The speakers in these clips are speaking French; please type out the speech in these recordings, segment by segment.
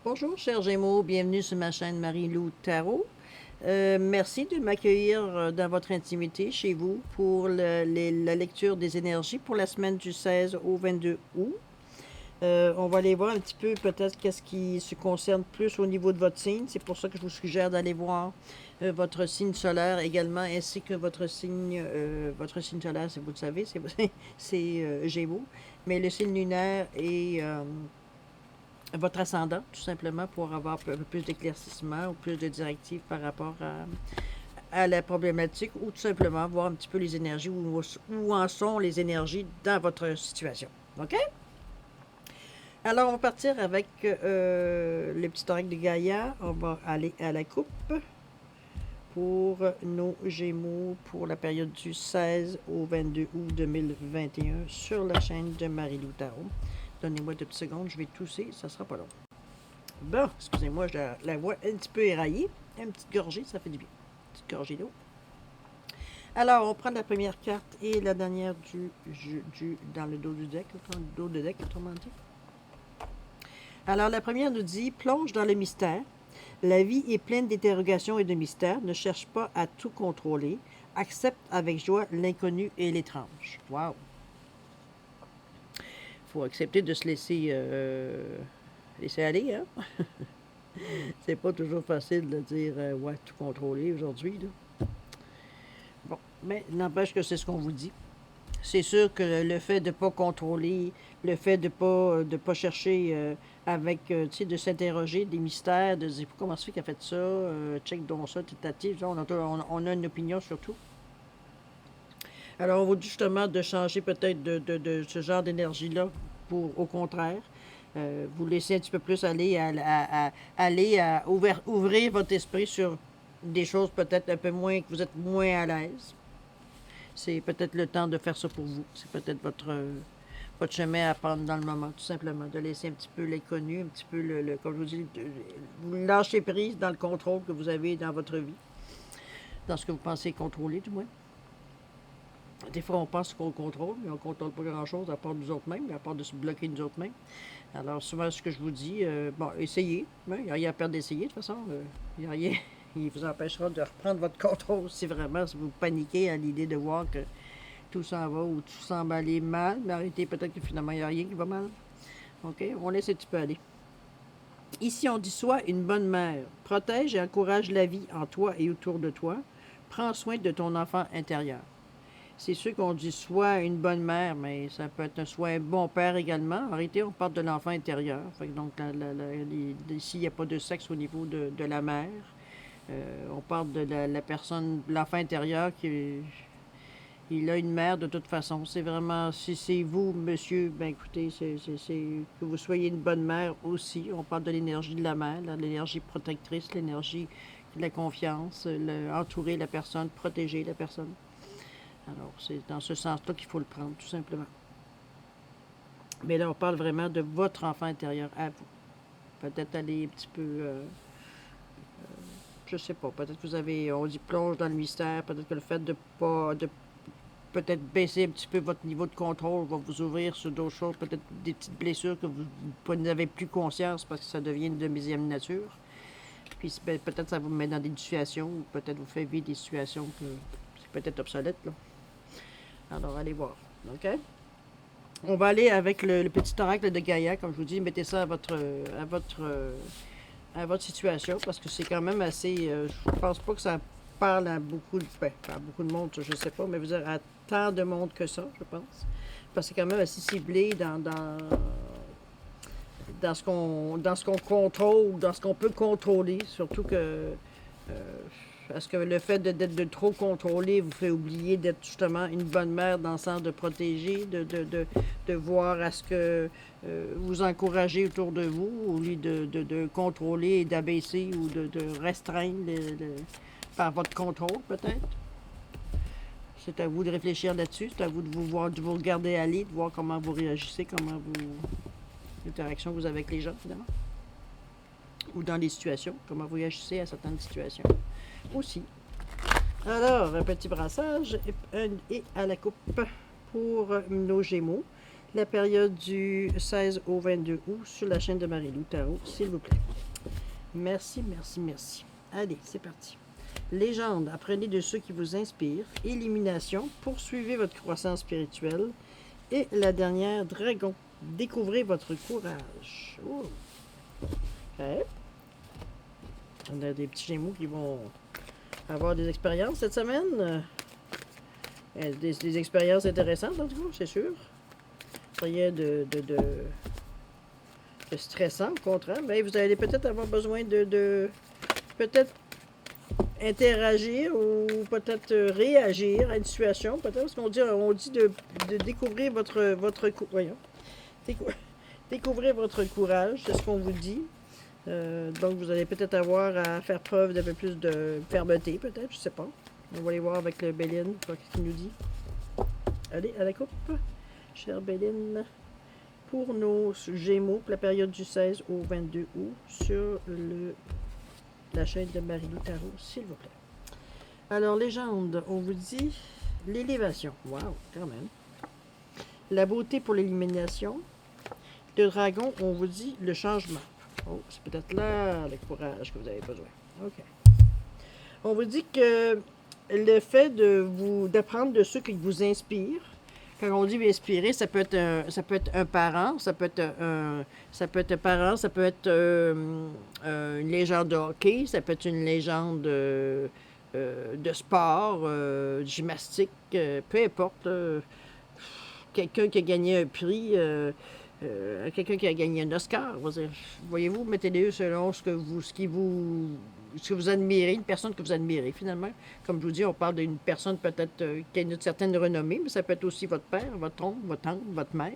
Bonjour, chers Gémeaux, bienvenue sur ma chaîne Marie-Lou Tarot. Merci de m'accueillir dans votre intimité chez vous pour la lecture des énergies pour la semaine du 16 au 22 août. On va aller voir un petit peu peut-être qu'est-ce qui se concerne plus au niveau de votre signe. C'est pour ça que je vous suggère d'aller voir votre signe solaire également, ainsi que votre signe solaire, si vous le savez, c'est Gémeaux. Mais le signe lunaire est votre ascendant, tout simplement, pour avoir un peu plus d'éclaircissement ou plus de directives par rapport à la problématique, ou tout simplement voir un petit peu les énergies, où en sont les énergies dans votre situation. OK? Alors, on va partir avec les petits oracle de Gaïa. On va aller à la coupe pour nos Gémeaux pour la période du 16 au 22 août 2021 sur la chaîne de Marie-Lou Tarot. Donnez-moi 2 petites secondes, je vais tousser, ça sera pas long. Bon, excusez-moi, je la vois un petit peu éraillée. Une petite gorgée, ça fait du bien. Une petite gorgée d'eau. Alors, on prend la première carte et la dernière dans le dos du deck, dans le dos de deck, autrement dit. Alors, la première nous dit, plonge dans le mystère. La vie est pleine d'interrogations et de mystères. Ne cherche pas à tout contrôler. Accepte avec joie l'inconnu et l'étrange. Wow! Faut accepter de se laisser aller, hein? C'est pas toujours facile de dire ouais, tout contrôler aujourd'hui. Là. Bon, mais n'empêche que c'est ce qu'on vous dit. C'est sûr que le fait de ne pas contrôler, le fait de pas chercher tu sais, de s'interroger des mystères, de dire comment ça fait qu'il a fait ça, check donc ça, tentative, on a une opinion sur tout. Alors, on vous dit justement de changer peut-être de ce genre d'énergie-là pour, au contraire, vous laisser un petit peu plus ouvrir votre esprit sur des choses peut-être un peu moins, que vous êtes moins à l'aise. C'est peut-être le temps de faire ça pour vous. C'est peut-être votre chemin à prendre dans le moment, tout simplement. De laisser un petit peu l'inconnu, un petit peu comme je vous dis, vous lâcher prise dans le contrôle que vous avez dans votre vie. Dans ce que vous pensez contrôler, du moins. Des fois, on pense qu'on contrôle, mais on ne contrôle pas grand-chose à part nous autres mêmes, à part de se bloquer nous autres mêmes. Alors, souvent, ce que je vous dis, bon, essayez. Il n'y a rien à perdre d'essayer, de toute façon. Il n'y a rien qui vous empêchera de reprendre votre contrôle si vraiment si vous paniquez à l'idée de voir que tout s'en va ou tout semble aller mal. Mais arrêtez, peut-être que finalement, il n'y a rien qui va mal. OK? On laisse un petit peu aller. Ici, on dit sois une bonne mère. Protège et encourage la vie en toi et autour de toi. Prends soin de ton enfant intérieur. C'est sûr qu'on dit soit une bonne mère, mais ça peut être soit un bon père également. En réalité, on parle de l'enfant intérieur. Fait que donc, ici, il n'y a pas de sexe au niveau de la mère. On parle de la personne, l'enfant intérieur qui il a une mère de toute façon. C'est vraiment, si c'est vous, monsieur, ben écoutez, c'est que vous soyez une bonne mère aussi. On parle de l'énergie de la mère, l'énergie protectrice, l'énergie de la confiance, entourer la personne, protéger la personne. Alors, c'est dans ce sens-là qu'il faut le prendre, tout simplement. Mais là, on parle vraiment de votre enfant intérieur à vous. Peut-être aller un petit peu, je sais pas, peut-être que vous avez, on dit plonge dans le mystère, peut-être que le fait de pas, de peut-être baisser un petit peu votre niveau de contrôle va vous ouvrir sur d'autres choses, peut-être des petites blessures que vous n'avez plus conscience parce que ça devient une deuxième nature. Puis peut-être ça vous met dans des situations ou peut-être vous fait vivre des situations que c'est peut-être obsolète, là. Alors, allez voir. OK? On va aller avec le petit oracle de Gaïa, comme je vous dis, mettez ça à votre situation, parce que c'est quand même assez. Je pense pas que ça parle à beaucoup de monde, je ne sais pas, mais vous dire à tant de monde que ça, je pense. Parce que c'est quand même assez ciblé dans ce qu'on contrôle, dans ce qu'on peut contrôler, surtout que parce que le fait d'être de trop contrôler vous fait oublier d'être justement une bonne mère dans le sens de protéger, de voir à ce que vous encouragez autour de vous, au lieu de contrôler et d'abaisser ou de restreindre par votre contrôle peut-être. C'est à vous de réfléchir là-dessus, c'est à vous de vous regarder aller, de voir comment vous réagissez, l'interaction que vous avez avec les gens, évidemment. Ou dans les situations, comment vous réagissez à certaines situations aussi. Alors, un petit brassage et à la coupe pour nos Gémeaux. la période du 16 au 22 août sur la chaîne de Marie-Lou Tarot, s'il vous plaît. Merci, merci, merci. Allez, c'est parti. Légende, apprenez de ceux qui vous inspirent. Élimination, poursuivez votre croissance spirituelle. Et la dernière, dragon, découvrez votre courage. Oh. Okay. On a des petits gémeaux qui vont avoir des expériences cette semaine. Des expériences intéressantes, en tout cas, c'est sûr. Rien de stressant, au contraire. Mais vous allez peut-être avoir besoin de peut-être interagir ou peut-être réagir à une situation. Peut-être parce qu'on dit de découvrir votre voyons. Découvrir votre courage, c'est ce qu'on vous dit. Donc, vous allez peut-être avoir à faire preuve d'un peu plus de fermeté, peut-être, je sais pas. On va aller voir avec le Béline, qu'est-ce qu'il nous dit. Allez, à la coupe. Chère Béline, pour nos Gémeaux, pour la période du 16 au 22 août, sur la chaîne de Marie-Lou Tarot, s'il vous plaît. Alors, légende, on vous dit l'élévation. Wow, quand même. La beauté pour l'élimination. Le dragon, on vous dit le changement. Oh, c'est peut-être là le courage que vous avez besoin. OK. On vous dit que le fait d'apprendre de ceux qui vous inspirent, quand on dit inspirer, ça peut être un parent, ça peut être un parent, ça peut être une légende de hockey, ça peut être une légende de sport, de gymnastique, peu importe. Quelqu'un qui a gagné un prix, quelqu'un qui a gagné un Oscar. Voyez-vous, mettez-les selon ce que vous admirez, une personne que vous admirez finalement. Comme je vous dis, on parle d'une personne peut-être qui a une certaine renommée, mais ça peut être aussi votre père, votre oncle, votre tante, votre mère.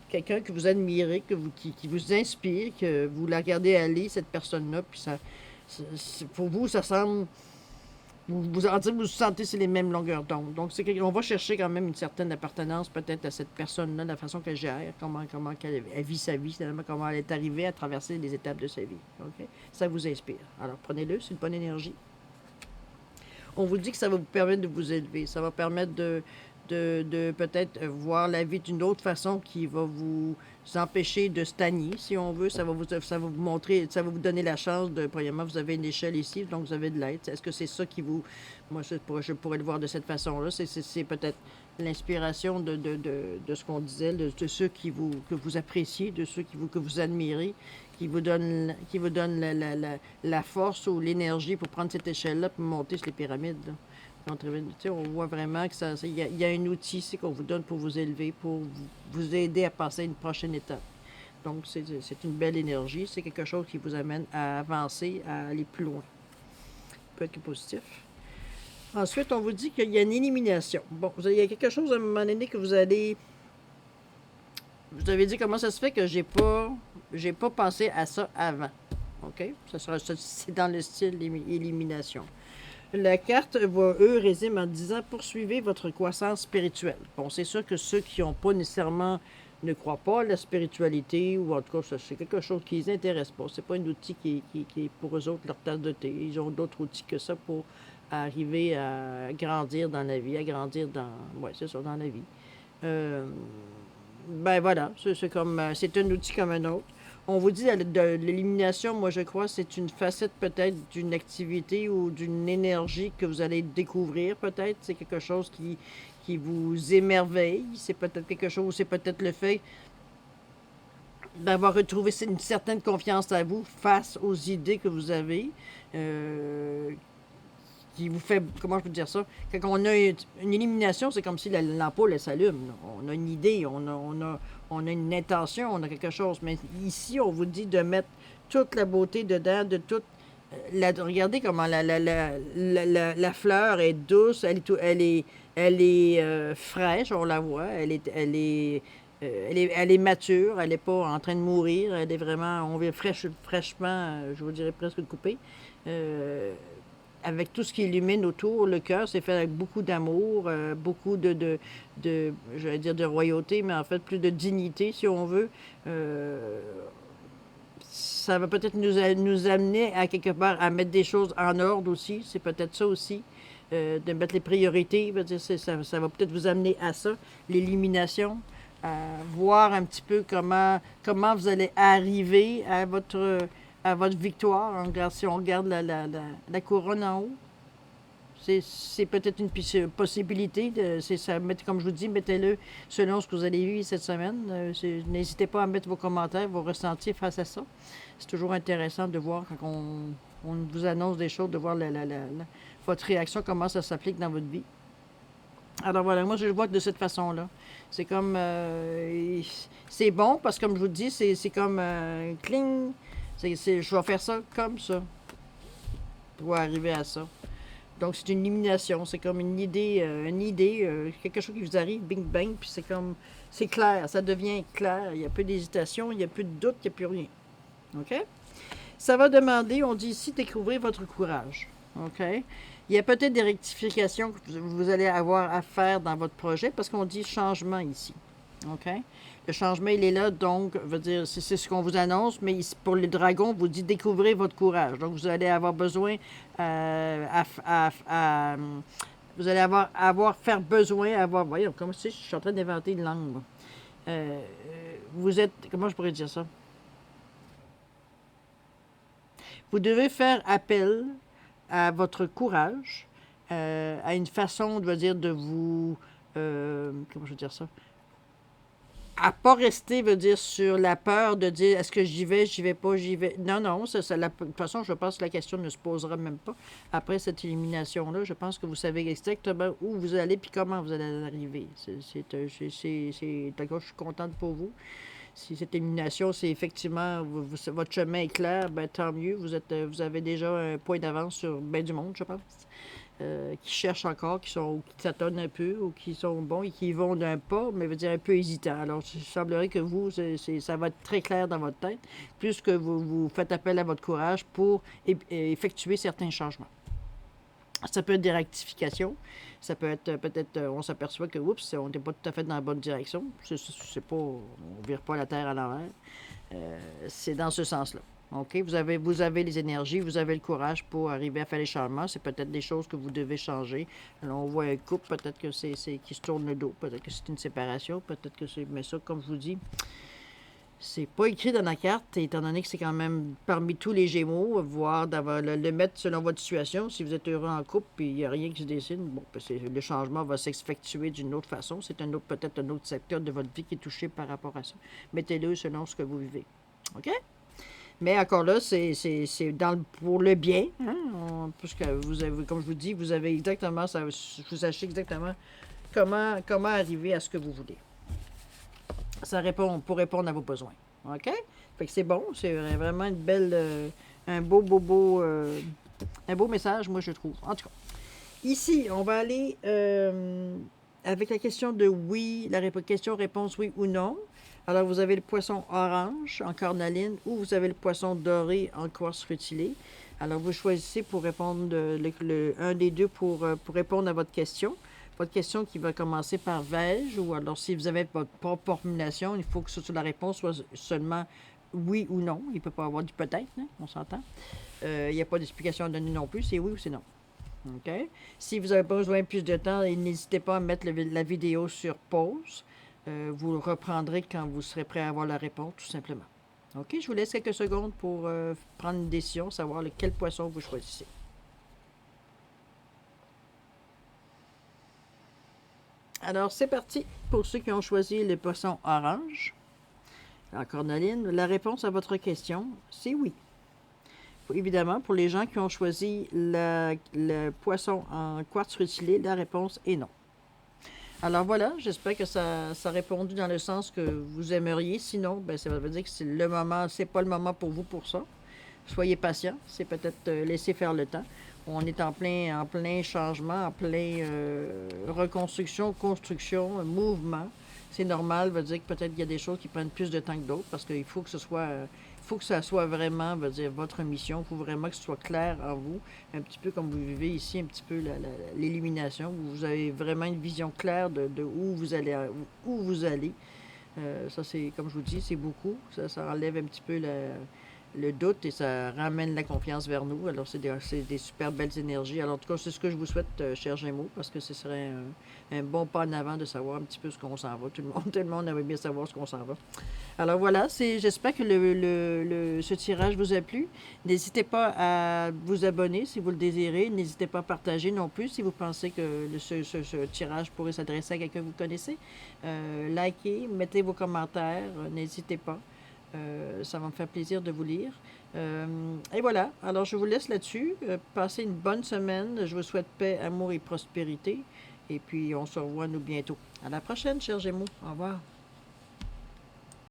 Quelqu'un que vous admirez, qui vous inspire, que vous la regardez aller, cette personne-là, puis pour vous, ça semble... Vous sentez c'est les mêmes longueurs d'onde. Donc, on va chercher quand même une certaine appartenance peut-être à cette personne-là, la façon qu'elle gère, comment elle vit sa vie, finalement, comment elle est arrivée à traverser les étapes de sa vie. Okay? Ça vous inspire. Alors, prenez-le, c'est une bonne énergie. On vous dit que ça va vous permettre de vous élever. Ça va permettre de peut-être voir la vie d'une autre façon qui va vous empêcher de stagner, si on veut. Ça va vous montrer, ça va vous donner la chance de, premièrement, vous avez une échelle ici, donc vous avez de l'aide. Est-ce que c'est ça qui vous... Moi, je pourrais le voir de cette façon-là. C'est peut-être l'inspiration de ce qu'on disait, de ceux que vous appréciez, de ceux que vous admirez, qui vous donnent la force ou l'énergie pour prendre cette échelle-là pour monter sur les pyramides. Là. On voit vraiment que il y a un outil ici qu'on vous donne pour vous élever, pour vous aider à passer à une prochaine étape. Donc, c'est une belle énergie. C'est quelque chose qui vous amène à avancer, à aller plus loin. Peut être positif. Ensuite, on vous dit qu'il y a une élimination. Bon, il y a quelque chose à un moment donné que vous allez... Vous avez dit comment ça se fait que j'ai pas pensé à ça avant. OK? C'est dans le style élimination. La carte, résume en disant « Poursuivez votre croissance spirituelle ». Bon, c'est sûr que ceux qui n'ont pas nécessairement, ne croient pas à la spiritualité, ou en tout cas, c'est quelque chose qui les intéresse pas. C'est pas un outil qui est pour eux autres leur tasse de thé. Ils ont d'autres outils que ça pour arriver à grandir dans la vie, dans la vie. Ben voilà, c'est un outil comme un autre. On vous dit de l'élimination, moi je crois, c'est une facette peut-être d'une activité ou d'une énergie que vous allez découvrir peut-être. C'est quelque chose qui vous émerveille. C'est peut-être quelque chose, c'est peut-être le fait d'avoir retrouvé une certaine confiance à vous face aux idées que vous avez. Qui vous fait, comment je peux dire ça? Quand on a une élimination, c'est comme si l'ampoule, elle s'allume. On a une idée, on a une intention, on a quelque chose. Mais ici, on vous dit de mettre toute la beauté dedans, de toute... regardez comment la fleur est douce, elle est fraîche, on la voit, elle est mature, elle n'est pas en train de mourir, elle est vraiment, on vient fraîchement, je vous dirais presque coupée. Avec tout ce qui illumine autour, le cœur, c'est fait avec beaucoup d'amour, beaucoup j'allais dire de royauté, mais en fait plus de dignité, si on veut. Ça va peut-être nous amener à quelque part à mettre des choses en ordre aussi. C'est peut-être ça aussi, de mettre les priorités. Ça va peut-être vous amener à ça, l'élimination. voir un petit peu comment vous allez arriver à votre victoire. Si on regarde la couronne en haut, c'est peut-être une possibilité. Comme je vous dis, mettez-le selon ce que vous allez vivre cette semaine. N'hésitez pas à mettre vos commentaires, vos ressentis face à ça. C'est toujours intéressant de voir quand on vous annonce des choses, de voir votre réaction, comment ça s'applique dans votre vie. Alors voilà, moi je le vois de cette façon-là. C'est comme... c'est bon parce que comme je vous dis, c'est comme cling. Je vais faire ça comme ça pour arriver à ça. Donc c'est une illumination, c'est comme une idée, quelque chose qui vous arrive, bing bang, puis c'est clair, ça devient clair. Il n'y a plus d'hésitation, il n'y a plus de doute, il n'y a plus rien. OK? Ça va demander, on dit ici, découvrir votre courage. OK? Il y a peut-être des rectifications que vous allez avoir à faire dans votre projet parce qu'on dit changement ici. OK? Le changement, il est là, donc, veut dire, c'est ce qu'on vous annonce, mais pour les dragons, vous dit découvrez votre courage. Donc, vous allez avoir besoin vous allez faire besoin, voyons, comme si je suis en train d'inventer une langue. Vous êtes, comment je pourrais dire ça? Vous devez faire appel à votre courage, à une façon, de vous, comment je veux dire ça? À pas rester, veut dire, sur la peur de dire est-ce que j'y vais pas, j'y vais. Non, non, de toute façon, je pense que la question ne se posera même pas. Après cette élimination-là, je pense que vous savez exactement où vous allez et comment vous allez arriver. D'accord, je suis contente pour vous. Si cette élimination, c'est effectivement, votre chemin est clair, ben, tant mieux. Vous avez déjà un point d'avance sur bien du monde, je pense. Qui cherchent encore, qui tâtonnent un peu ou qui sont bons et qui vont d'un pas, mais veut dire un peu hésitants. Alors, il semblerait que vous, ça va être très clair dans votre tête, plus que vous faites appel à votre courage pour effectuer certains changements. Ça peut être des rectifications, ça peut être peut-être, on s'aperçoit que, oups, on n'est pas tout à fait dans la bonne direction. C'est pas, on ne vire pas la terre à l'envers. C'est dans ce sens-là. OK? Vous avez les énergies, vous avez le courage pour arriver à faire les changements. C'est peut-être des choses que vous devez changer. Alors, on voit un couple, peut-être que c'est qui se tourne le dos, peut-être que c'est une séparation, peut-être que c'est... Mais ça, comme je vous dis, c'est pas écrit dans la carte, étant donné que c'est quand même parmi tous les Gémeaux, voir d'avoir le mettre selon votre situation. Si vous êtes heureux en couple et il n'y a rien qui se dessine, bon, le changement va s'effectuer d'une autre façon. C'est peut-être un autre secteur de votre vie qui est touché par rapport à ça. Mettez-le selon ce que vous vivez. OK? Mais encore là, c'est pour le bien, hein, puisque vous avez, comme je vous dis, vous avez exactement, vous sachez exactement comment arriver à ce que vous voulez. Ça répond pour répondre à vos besoins. OK? Fait que c'est bon, c'est vraiment une belle, un beau message, moi, je trouve. En tout cas, ici, on va aller avec la question de oui, question-réponse oui ou non. Alors, vous avez le poisson orange en cornaline ou vous avez le poisson doré en quartz rutilé. Alors, vous choisissez pour répondre un des deux pour répondre à votre question. Votre question qui va commencer par Vège, ou alors si vous avez votre propre formulation, il faut que la réponse soit seulement oui ou non. Il ne peut pas avoir du peut-être, hein, on s'entend. Il n'y a pas d'explication à donner non plus, c'est oui ou c'est non. OK? Si vous avez besoin de plus de temps, n'hésitez pas à mettre la vidéo sur pause. Vous le reprendrez quand vous serez prêt à avoir la réponse, tout simplement. OK? Je vous laisse quelques secondes pour prendre une décision, savoir quel poisson vous choisissez. Alors, c'est parti pour ceux qui ont choisi le poisson orange, en cornaline. La réponse à votre question, c'est oui. Évidemment, pour les gens qui ont choisi le poisson en quartz rutilé, la réponse est non. Alors voilà, j'espère que ça a répondu dans le sens que vous aimeriez. Sinon, ben, ça veut dire que c'est pas le moment pour vous pour ça. Soyez patient, c'est peut-être laisser faire le temps. On est en plein changement, en plein reconstruction, construction, mouvement. C'est normal, veut dire que peut-être qu'il y a des choses qui prennent plus de temps que d'autres parce qu'il faut que ça soit vraiment, veut dire, votre mission. Il faut vraiment que ce soit clair en vous, un petit peu comme vous vivez ici, un petit peu l'illumination. Vous avez vraiment une vision claire de où vous allez. Ça, c'est, comme je vous dis, c'est beaucoup. Ça enlève un petit peu le doute et ça ramène la confiance vers nous. Alors, c'est des super belles énergies. Alors, en tout cas, c'est ce que je vous souhaite, chers Gémeaux, parce que ce serait un bon pas en avant de savoir un petit peu ce qu'on s'en va. Tout le monde aimerait bien savoir ce qu'on s'en va. Alors voilà, j'espère que ce tirage vous a plu. N'hésitez pas à vous abonner si vous le désirez. N'hésitez pas à partager non plus si vous pensez que ce tirage pourrait s'adresser à quelqu'un que vous connaissez. Likez, mettez vos commentaires, n'hésitez pas. Ça va me faire plaisir de vous lire. Et voilà, alors je vous laisse là-dessus. Passez une bonne semaine. Je vous souhaite paix, amour et prospérité. Et puis on se revoit nous bientôt. À la prochaine, chers Gémeaux. Au revoir.